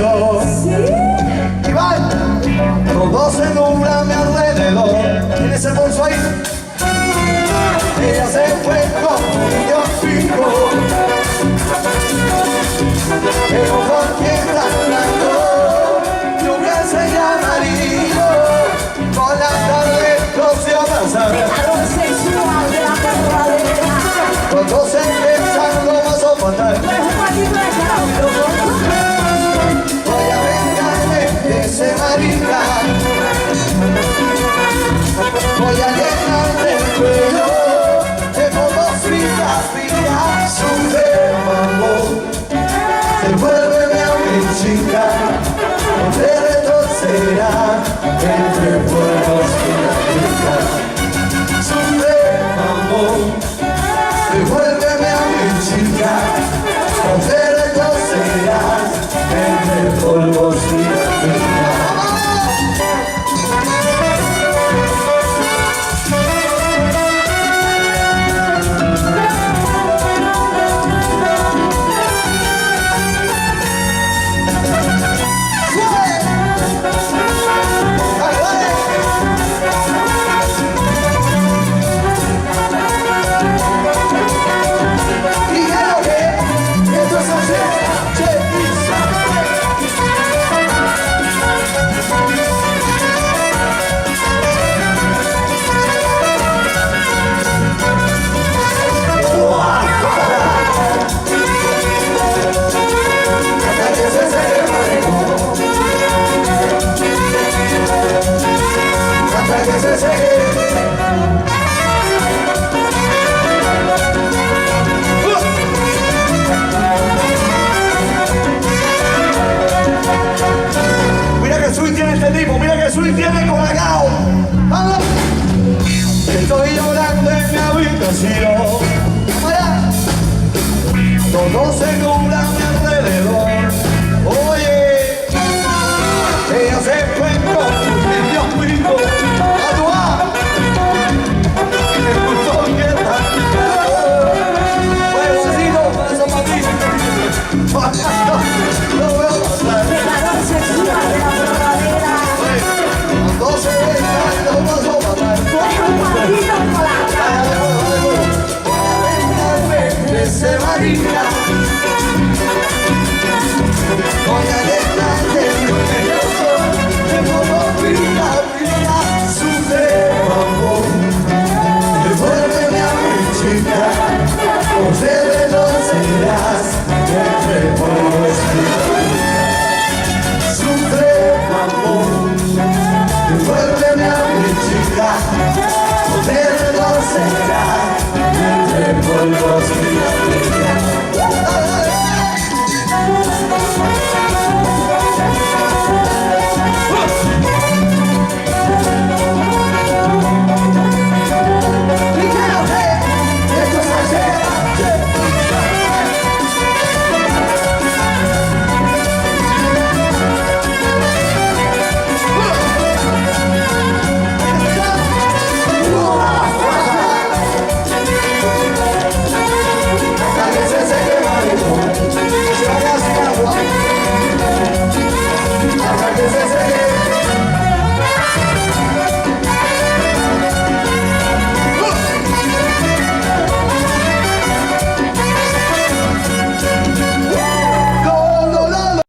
vacío. Y van, todo se nubla a mi alrededor. En ese bolso ahí, ella se fue con Dios fijo. El ojo que está blanco, nunca se llama amarillo. Con la tarde no se avanza. Cuando se empiezan no vas a matar. Voy a vengarme de ese marica. Voy a llenarte el cuello de fotos fritas, fritas. Sube, mamón, devuélveme a mi chica. No te retorcerá entre pueblos y la rica. Sube, mamón, devuélveme a mi chica. No te retorcerás entre polvos y la rica. Tiene colgado. Estoy llorando en mi habitación. Todo se nubla a mi alrededor. Oye, ella se fue con Dios mío. A tu el gusto que está. Bueno, así no pasa para ti. Lo veo pasar. Pecador sexual de la verdadera. No se deja, no vas a matar. Tú eres un maldito de ese marica. Voy a llenarte el cuello de como brilla, brilla. Sube, mamón, devuélveme a mi chica. O te reconocerás entre polvos y la rica. Sube, mamón, devuélveme a mi chica. O te reconocerás entre polvos y la rica.